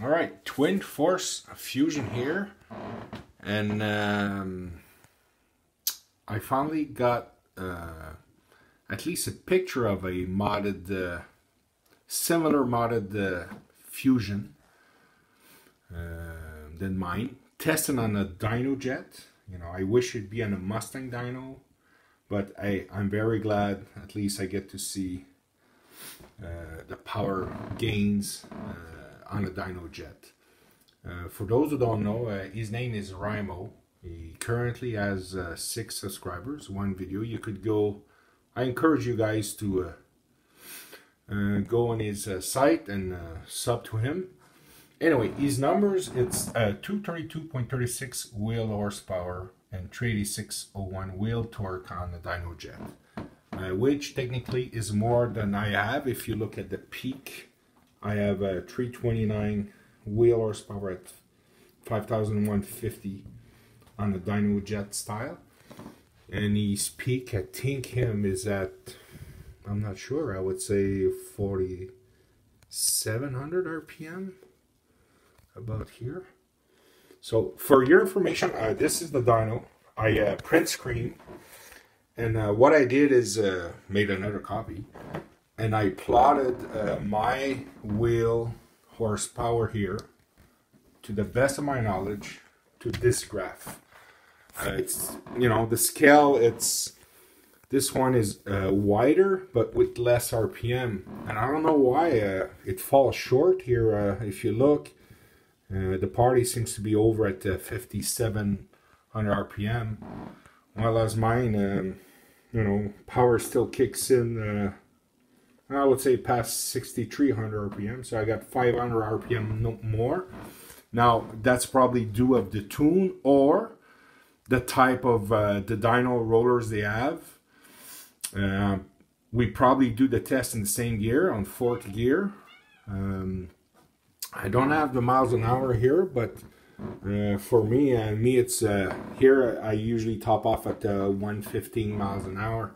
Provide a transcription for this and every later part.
All right, TwinForce Fusion here, and I finally got at least a picture of a modded, similar modded Fusion than mine. Testing on a Dynojet. You know, I wish it'd be on a Mustang dyno, but I'm very glad at least I get to see the power gains on a Dynojet. For those who don't know, his name is RYMO. He currently has 6 subscribers, 1 video. You could go, I encourage you guys to go on his site and sub to him. Anyway, his numbers, it's 232.36 wheel horsepower and 386.01 wheel torque on the Dynojet, which technically is more than I have. If you look at the peak, I have a 329 wheel horsepower at 5,150 on the Dynojet style, and his peak, I think him is at, I'm not sure, I would say 4,700 RPM, about here. So for your information, this is the dyno. I print screen, and what I did is made another copy, and I plotted my wheel horsepower here to the best of my knowledge to this graph. It's, you know, the scale, it's, this one is wider but with less RPM, and I don't know why it falls short here. If you look, the party seems to be over at 5,700 RPM, while as mine, you know, power still kicks in, I would say past 6,300 RPM, so I got 500 RPM more. Now, that's probably due of the tune or the type of the dyno rollers they have. We probably do the test in the same gear, on 4th gear. I don't have the miles an hour here, but for me it's here I usually top off at 115 miles an hour.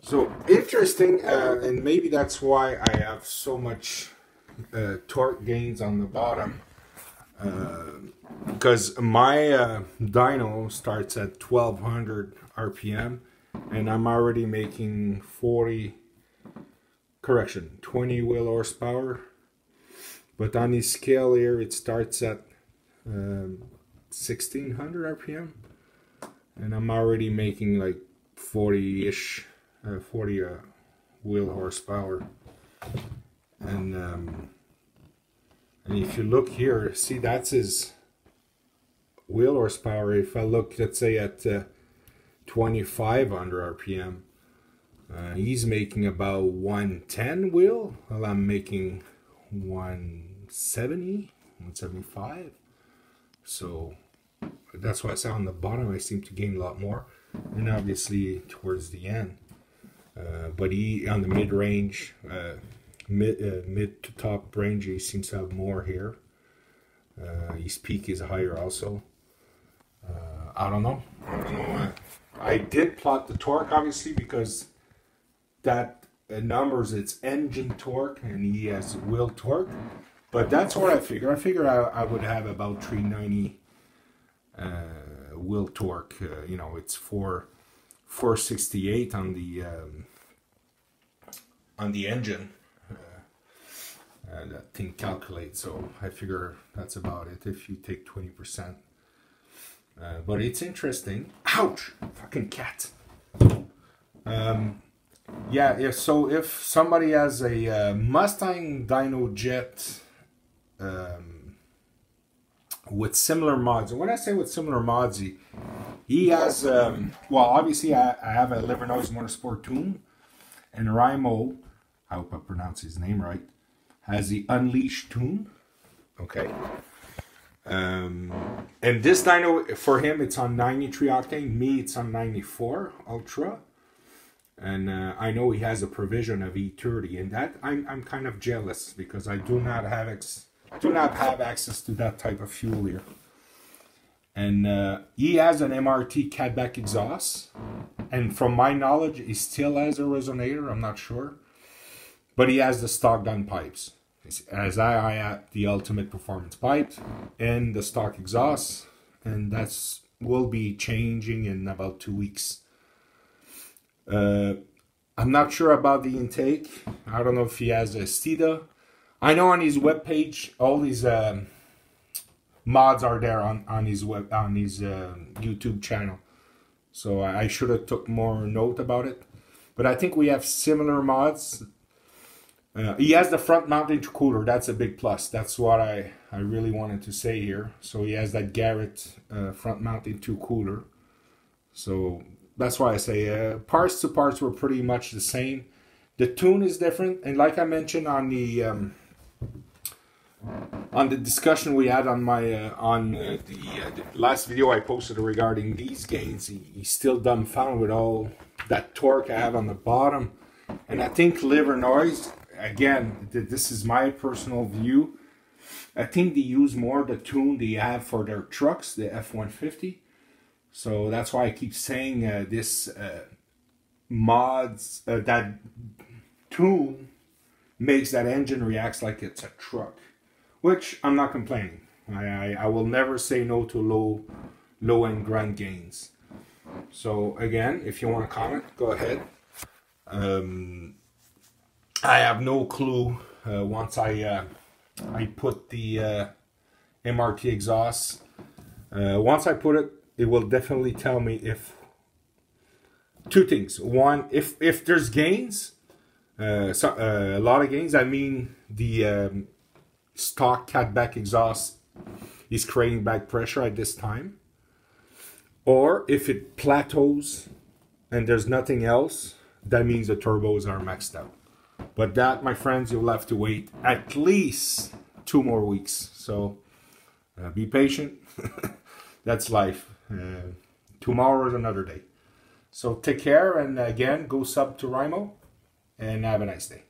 So interesting, and maybe that's why I have so much torque gains on the bottom, because my dyno starts at 1200 RPM, and I'm already making 20 wheel horsepower, but on the scale here it starts at 1600 RPM, and I'm already making like 40-ish 40 wheel horsepower. And if you look here, see, that's his wheel horsepower. If I look, let's say at 2,500 RPM, he's making about 110 wheel, while I'm making 170, 175. So that's why I said on the bottom I seem to gain a lot more, and obviously towards the end. But he, on the mid-range, mid to top range, he seems to have more here. His peak is higher also. I don't know. I did plot the torque, obviously, because that numbers its engine torque, and he has wheel torque. But that's what I figure. I figure I would have about 390 wheel torque. You know, it's 468 on the engine. That thing calculates, so I figure that's about it if you take 20%. But it's interesting. Ouch! Fucking cat. Yeah. So if somebody has a Mustang Dynojet with similar mods, and when I say with similar mods, he has, well, obviously I have a Livernoise Motorsport tune, and RYMO, I hope I pronounce his name right, has the Unleashed tune. Okay. And this dyno, for him, it's on 93 octane. Me, it's on 94 Ultra. And I know he has a provision of E30, and that I'm kind of jealous, because I do not have access to that type of fuel here. And he has an MRT catback exhaust, and from my knowledge, he still has a resonator. I'm not sure, but he has the stock gun pipes. as I have the ultimate performance pipe and the stock exhaust, and that's will be changing in about 2 weeks. I'm not sure about the intake. I don't know if he has a STIDA. I know on his webpage all these mods are there on his YouTube channel, so I should have took more note about it. But I think we have similar mods. He has the front mount intercooler. That's a big plus. That's what I really wanted to say here. So he has that Garrett front mount intercooler. So that's why I say parts to parts were pretty much the same. The tune is different, and like I mentioned on the discussion we had on my the last video I posted regarding these gains, he's still dumbfounded with all that torque I have on the bottom. And I think liver noise, again, this is my personal view, I think they use more the tune they have for their trucks, the F-150. So that's why I keep saying this mods, that tune makes that engine reacts like it's a truck, which I'm not complaining. I will never say no to low-end grunt gains. So again, if you want to comment, go ahead. I have no clue once I put the MRT exhaust. Once I put it, it will definitely tell me if two things. One, if there's gains, a lot of gains. I mean the stock catback exhaust is creating back pressure at this time, or if it plateaus and there's nothing else, that means the turbos are maxed out. But that, my friends, you'll have to wait at least 2 more weeks. So be patient. That's life. Tomorrow is another day. So take care, and again, go sub to RYMO, and have a nice day.